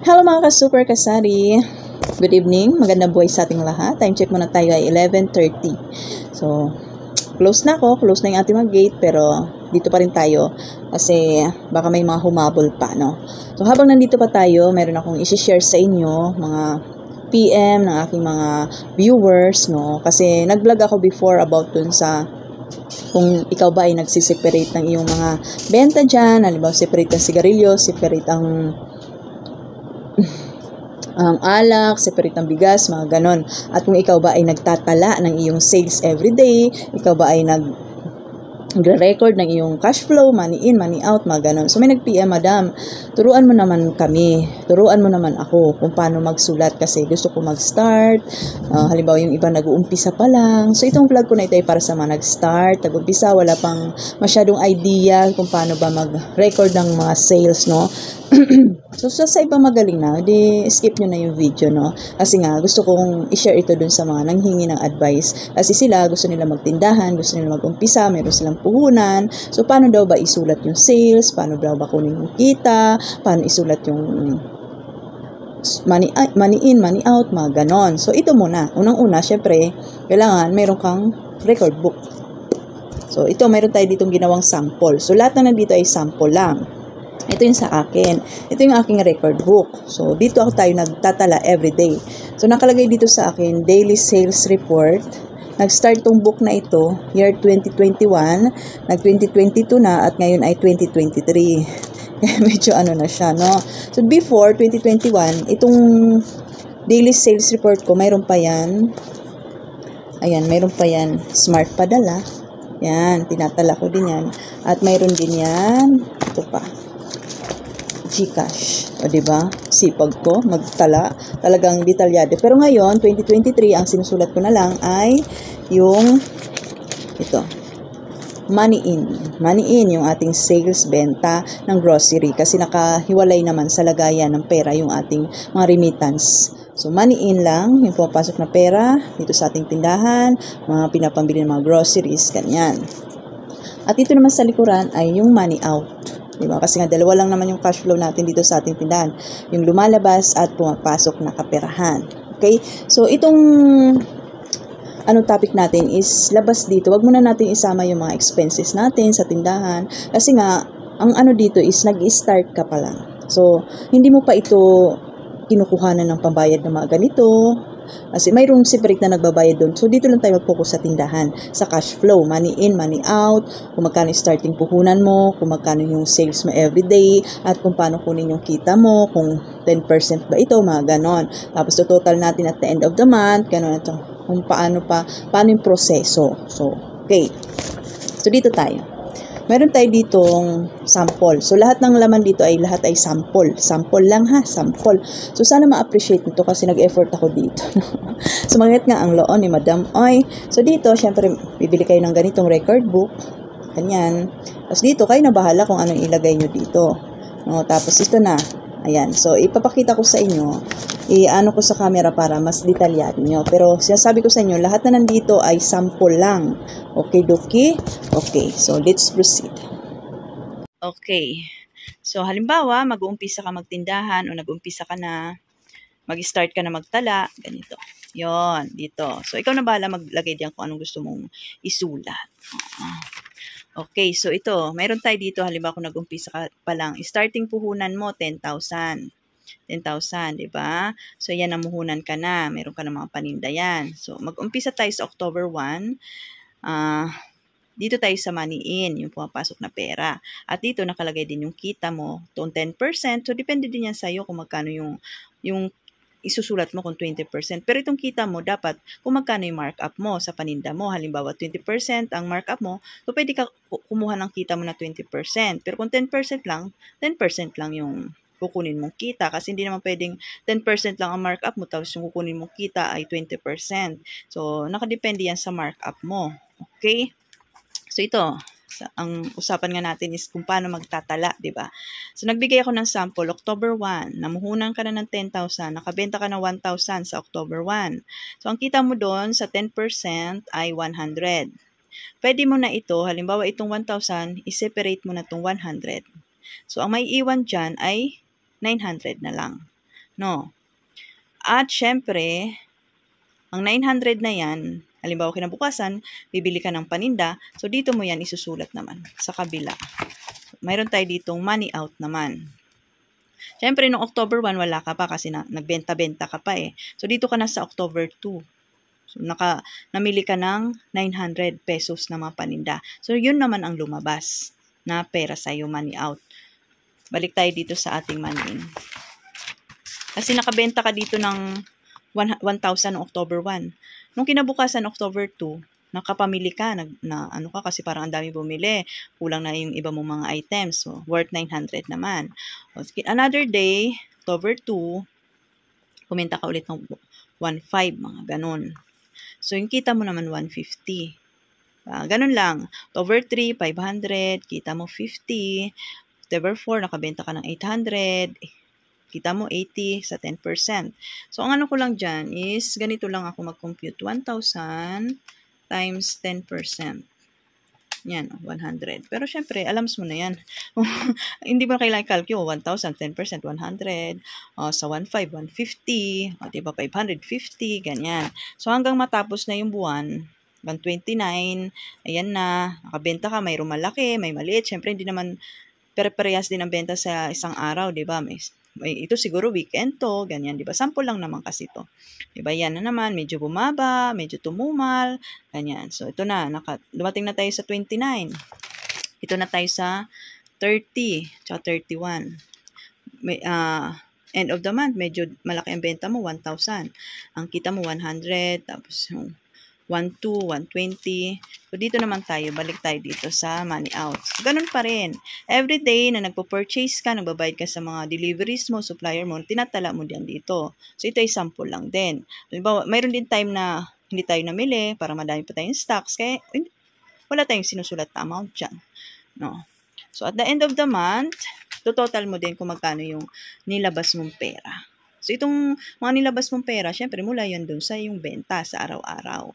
Hello mga ka-super kasari. Good evening. Magandang buhay sa ating lahat. Time check muna tayo ay 11:30. So, close na ako. Close na yung ating mga gate. Pero, dito pa rin tayo. Kasi, baka may mga humabol pa, no? So, habang nandito pa tayo, meron akong isi-share sa inyo, mga PM ng aking mga viewers, no? Kasi, nag-vlog ako before about dun sa kung ikaw ba ay nagsiseparate ng iyong mga benta dyan. Halimbawa, separate ang sigarilyo, separate ang alak, separate ang bigas, mga ganon. At kung ikaw ba ay nagtatala ng iyong sales everyday, ikaw ba ay nagre-record ng iyong cash flow, money in, money out, mga ganon. So may nag-PM, Madam, turuan mo naman kami, turuan mo naman ako kung paano magsulat kasi gusto ko mag-start. Halimbawa yung iba nag-uumpisa pa lang. So itong vlog ko na ito ay para sa mga nag-start, nag-umpisa, wala pang masyadong idea kung paano ba mag-record ng mga sales, no? So, sa iba magaling na, di skip nyo na yung video, no? Kasi nga, gusto kong i-share ito dun sa mga nanghingi ng advice. Kasi sila, gusto nila magtindahan, gusto nila mag-umpisa, meron silang puhunan. So, paano daw ba isulat yung sales? Paano daw ba kunin yung kita? Paano isulat yung money in, money out, mga ganon. So, ito muna. Unang-una, syempre, kailangan meron kang record book. So, ito, meron tayo ditong ginawang sample. So, lahat na nandito ay sample lang. Ito yung sa akin. Ito yung aking record book. So, dito tayo nagtatala everyday. So, nakalagay dito sa akin, daily sales report. Nag-start tong book na ito, year 2021. Nag-2022 na at ngayon ay 2023. Kaya medyo na siya, no? So, before 2021, itong daily sales report ko, mayroon pa yan. Ayan, mayroon pa yan. Smart padala. Yan, tinatala ko din yan. At mayroon din yan. Ito pa. GCash. O, diba? Sipag ko, magtala. Talagang detalyado. Pero ngayon, 2023, ang sinusulat ko na lang ay yung ito. Money in. Money in, yung ating sales benta ng grocery. Kasi nakahiwalay naman sa lagayan ng pera yung ating mga remittance. So, money in lang, yung pumapasok na pera dito sa ating tindahan, mga pinapambili ng mga groceries, ganyan. At ito naman sa likuran ay yung money out. Diba? Kasi nga dalawa lang naman yung cash flow natin dito sa ating tindahan. Yung lumalabas at pumapasok na kaperahan. Okay? So, itong topic natin is labas dito. Wag muna natin isama yung mga expenses natin sa tindahan. Kasi nga, ang dito is nag-start ka pa lang. So, hindi mo pa ito kinukuhanan ng pambayad ng mga ganito. Kasi mayroong separate na nagbabayad doon. So, dito lang tayo mag-focus sa tindahan. Sa cash flow, money in, money out, kung magkano yung starting puhunan mo, kung magkano yung sales mo everyday, at kung paano kunin yung kita mo, kung 10% ba ito, mga ganon. Tapos, to total natin at the end of the month, ganon ito. Kung paano yung proseso. So, okay. So, dito tayo. Meron tayo ditong sample. So, lahat ng laman dito ay lahat ay sample. Sample lang ha, sample. So, sana ma-appreciate nito kasi nag-effort ako dito. Sumangat nga ang loon ni Madam Oy. So, dito, syempre, bibili kayo ng ganitong record book. Ganyan. Tapos dito, kayo na bahala kung anong ilagay nyo dito. No, tapos ito na. Ayan. So, ipapakita ko sa inyo. Ko sa camera para mas detalyado nyo. Pero, sinasabi ko sa inyo, lahat na nandito ay sample lang. Okay, Doki? Okay. So, let's proceed. Okay. So, halimbawa, mag-uumpisa ka magtindahan o nag-uumpisa ka na, mag-start ka na magtala. Ganito. Yon, dito. So, ikaw na bahala maglagay diyan kung anong gusto mong isulat. Okay, so ito, mayroon tayo dito, halimbawa kung nag-umpisa ka pa lang, starting puhunan mo, 10,000. 10,000, di ba? So, yan, namuhunan ka na. Meron ka na mga paninda yan. So, mag-umpisa tayo sa October 1. Dito tayo sa money in, yung pumapasok na pera. At dito, nakalagay din yung kita mo, 10%. So, depende din yan sa'yo kung magkano yung isusulat mo kung 20%. Pero itong kita mo, dapat kung magkano yung markup mo sa paninda mo. Halimbawa, 20% ang markup mo, so pwede ka kumuha ng kita mo na 20%. Pero kung 10% lang, 10% lang yung kukunin mong kita. Kasi hindi naman pwedeng 10% lang ang markup mo, tapos yung kukunin mong kita ay 20%. So, nakadepende yan sa markup mo. Okay? So, ito. Ang usapan nga natin is kung paano magtatala, di ba? So, nagbigay ako ng sample, October 1, namuhunan ka na ng 10,000, nakabenta ka ng 1,000 sa October 1. So, ang kita mo doon sa 10% ay 100. Pwede mo na ito, halimbawa itong 1,000, i-separate mo na itong 100. So, ang may iwan dyan ay 900 na lang. No? At syempre, ang 900 na yan, halimbawa kinabukasan, bibili ka ng paninda, so dito mo yan isusulat naman sa kabila. Mayroon tayo ditong money out naman. Syempre, noong October 1, wala ka pa kasi nagbenta-benta ka pa eh. So, dito ka na sa October 2. So, namili ka ng 900 pesos na mga paninda. So, yun naman ang lumabas na pera sa'yo, money out. Balik tayo dito sa ating money in. Kasi nakabenta ka dito ng 1,000 noong October 1. Nung kinabukasan, October 2, nakapamili ka, ano ka kasi parang ang dami bumili. Kulang na yung iba mong mga items. So, worth 900 naman. Another day, October 2, kumenta ka ulit ng 1,500, mga ganun. So, yung kita mo naman 150. Ganun lang. October 3, 500. Kita mo 50. October 4, nakabenta ka ng 800. Kita mo 80 sa 10%. So, ang ano ko lang dyan is, ganito lang ako mag-compute. 1,000 times 10%. Yan, 100. Pero syempre, alams mo na yan. Hindi mo na kailangan calculate. 1,000, 10%, 100. Sa 1,500, 150. Diba, 550, ganyan. So, hanggang matapos na yung buwan, 129, ayan na, nakabenta ka, mayroong malaki, may maliit. Syempre, hindi naman pere-parehas din ang benta sa isang araw, diba? Ito siguro weekend to, ganyan, di ba? Sample lang naman kasi to. Di ba? Yan na naman, medyo bumaba, medyo tumumal, ganyan. So, ito na, dumating na tayo sa 29. Ito na tayo sa 30, tsaka 31. End of the month, medyo malaki ang benta mo, 1,000. Ang kita mo, 100, tapos 1,200, 120. So, dito naman tayo, balik tayo dito sa money out. So, ganun pa rin. Every day na nagpo-purchase ka, nagbabayad ka sa mga deliveries mo, supplier mo, tinatala mo diyan dito. So, ito ay sample lang din. Halimbawa, mayroon din time na hindi tayo namili para madami pa tayong stocks, kaya wala tayong sinusulat na amount dyan. No? So, at the end of the month, total mo din kung magkano yung nilabas mong pera. So, itong mga nilabas mong pera, syempre, mula yun dun sa yung benta sa araw-araw.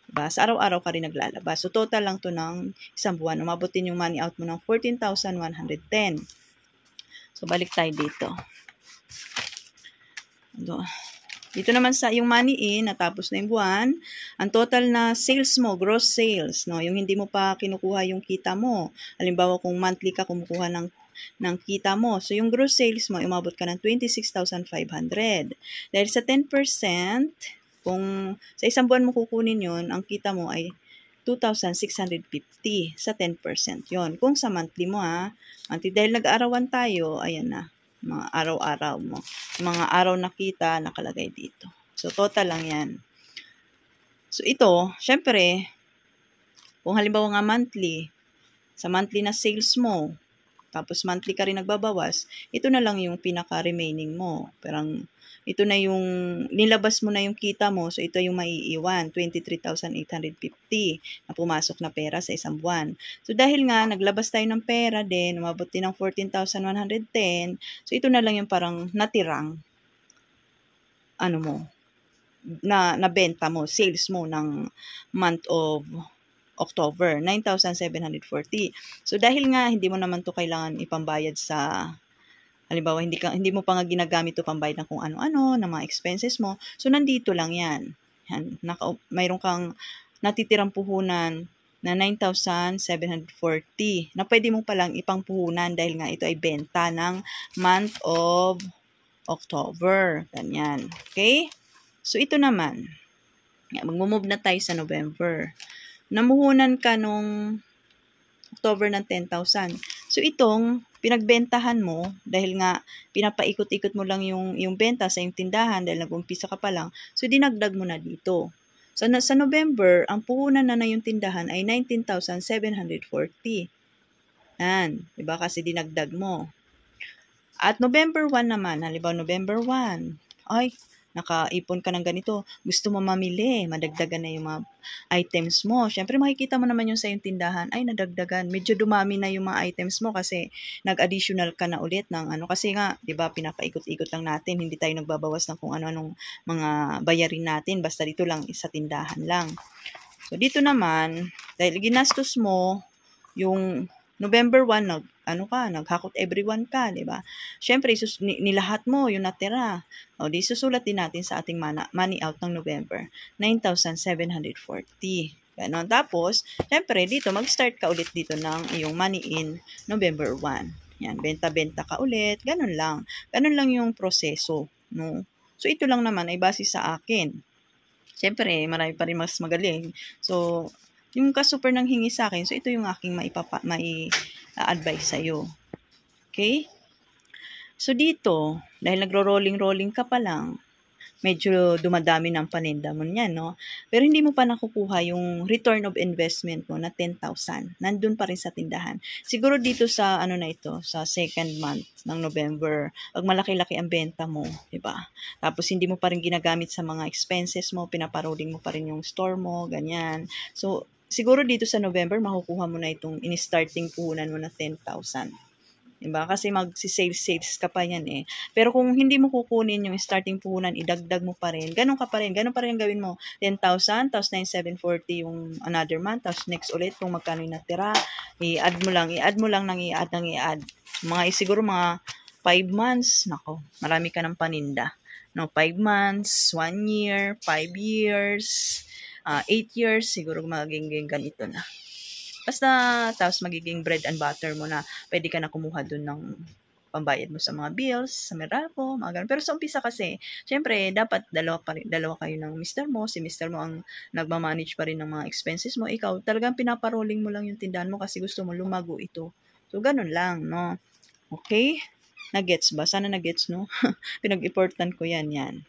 Diba? Sa araw-araw ka rin naglalabas. So, total lang to ng isang buwan. Umabutin yung money out mo ng 14,110. So, balik tayo dito. Dito naman sa yung money in, natapos na yung buwan, ang total na sales mo, gross sales, no? Yung hindi mo pa kinukuha yung kita mo. Halimbawa, kung monthly ka kumukuha ng kita mo. So, yung gross sales mo, umabot ka ng 26,500. Dahil sa 10%, kung sa isang buwan mo kukunin yun, ang kita mo ay 2,650 sa 10% yon. Kung sa monthly mo monthly, dahil nag-arawan tayo, ayan na, mga araw-araw mo. Mga araw na kita nakalagay dito. So, total lang yan. So, ito, syempre, kung halimbawa nga monthly, sa monthly na sales mo, tapos monthly ka rin nagbabawas, ito na lang yung pinaka-remaining mo. Parang, ito na yung, nilabas mo na yung kita mo, so ito yung maiiwan, 23,850 na pumasok na pera sa isang buwan. So dahil nga, naglabas tayo ng pera din, umabot din ng 14,110, so ito na lang yung parang natirang, ano mo, nabenta mo, sales mo ng month of October, 9,740. So dahil nga hindi mo naman to kailangan ipambayad sa, halimbawa hindi mo pa nga ginagamit to pambayad ng kung ano-ano, ng mga expenses mo. So nandito lang 'yan. Mayroon kang natitirang puhunan na 9,740 na pwede mo palang ipangpuhunan dahil nga ito ay benta ng month of October. Ganyan. Okay? So ito naman. Mag-move na tayo sa November. Namuhunan ka nung October ng 10,000. So, itong pinagbentahan mo, dahil nga pinapaikot-ikot mo lang yung benta sa yung tindahan dahil nag-umpisa ka pa lang, so dinagdag mo na dito. So, sa November, ang puhunan na yung tindahan ay 19,740. Yan. Diba? Kasi dinagdag mo. At November 1 naman, halimbawa November 1, ay, nakaipon ka ng ganito, gusto mo mamili, madagdagan na yung mga items mo. Siyempre, makikita mo naman yung sa yung tindahan, ay, nadagdagan. Medyo dumami na yung mga items mo kasi nag-additional ka na ulit ng ano. Kasi nga, di ba, pinapaikot-ikot lang natin. Hindi tayo nagbabawas ng kung ano-anong mga bayarin natin. Basta dito lang, sa tindahan lang. So, dito naman, dahil ginastos mo yung November 1, naghakot everyone ka, di ba? Siyempre, nilahat mo yung natira. O, di susulat din natin sa ating money out ng November, 9,740. Ganon. Tapos, siyempre, dito, mag-start ka ulit dito ng iyong money in November 1. Yan, benta-benta ka ulit. Ganon lang. Ganon lang yung proseso. No? So, ito lang naman ay base sa akin. Siyempre, marami pa rin mas magaling. So, yung ka-super nang hingi sa akin, so ito yung aking mai-advise sa'yo. Okay? So, dito, dahil nagro-rolling-rolling ka pa lang, medyo dumadami ng paninda mo niyan, no? Pero hindi mo pa nakukuha yung return of investment mo na 10,000. Nandun pa rin sa tindahan. Siguro dito sa, na ito, sa second month ng November, pag malaki-laki ang benta mo, di ba? Tapos hindi mo pa rin ginagamit sa mga expenses mo, pinaparolling mo pa rin yung store mo, ganyan. So, siguro dito sa November, makukuha mo na itong in-starting puhunan mo na 10,000. Diba? Kasi mag-sales ka pa yan eh. Pero kung hindi mo kukunin yung starting puhunan, idagdag mo pa rin. Ganun pa rin ang gawin mo. 10,000, tapos 9,740 yung another month, tapos next ulit kung magkano yung natira, i-add mo lang ng i-add. Siguro mga 5 months, nako, marami ka ng paninda. No, 5 months, 1 year, 5 years, 8 years, siguro magiging ganito na. Basta, tapos magiging bread and butter mo na pwede ka na kumuha dun ng pambayad mo sa mga bills, sa Meralco, mga ganun. Pero sa umpisa kasi, syempre, dapat dalawa kayo ng mister mo. Si mister mo ang nagmamanage pa rin ng mga expenses mo. Ikaw, talagang pinaparolling mo lang yung tindahan mo kasi gusto mo lumago ito. So, ganun lang, no? Okay? Nagets ba? Sana nagets, no? Pinag-importan ko yan.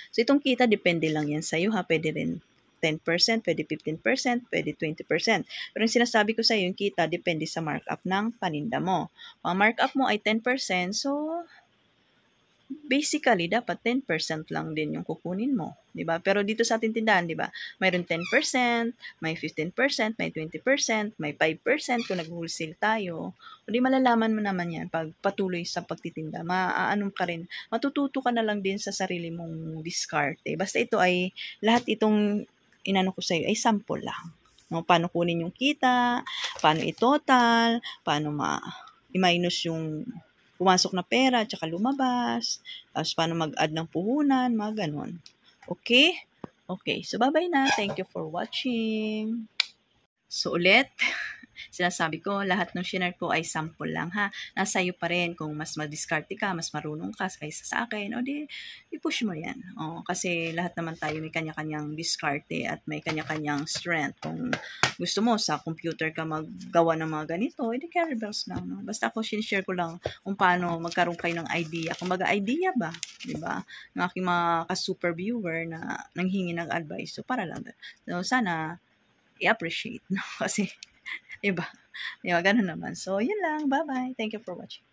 So, itong kita, depende lang yan sa'yo, ha? Pwede rin 10%, pwede 15%, pwede 20%. Pero yung sinasabi ko sa iyo, yung kita, depende sa markup ng paninda mo. Kung ang markup mo ay 10%, so basically, dapat 10% lang din yung kukunin mo. Diba? Pero dito sa ating tindahan, diba? Mayroon 10%, may 15%, may 20%, may 5% kung nag-wholesale tayo. O di malalaman mo naman yan pag patuloy sa pagtitinda. Matututo ka na lang din sa sarili mong diskarte. Basta ito ay, lahat itong inano ko sa'yo ay sample lang. No, paano kunin yung kita, paano i-total, paano i-minus yung pumasok na pera, tsaka lumabas, tapos paano mag-add ng puhunan, mga ganun. Okay? Okay, so bye-bye na. Thank you for watching. So ulit, sinasabi ko, lahat ng shinare ko ay sample lang ha. Nasa iyo pa rin kung mas madiskarte ka, mas marunong ka kaysa sa akin, o di, i-push mo yan. O, kasi lahat naman tayo may kanya-kanyang diskarte at may kanya-kanyang strength. Kung gusto mo sa computer ka maggawa ng mga ganito, edi carry bells lang. No? Basta ako sinishare ko lang kung paano magkaroon kayo ng idea. Kung baga idea ba? Diba? Ng aking mga ka-super viewer na nanghingi ng advice. So, para lang. So, sana i-appreciate. No? Kasi, diba? Ganun naman. So, yun lang. Bye-bye. Thank you for watching.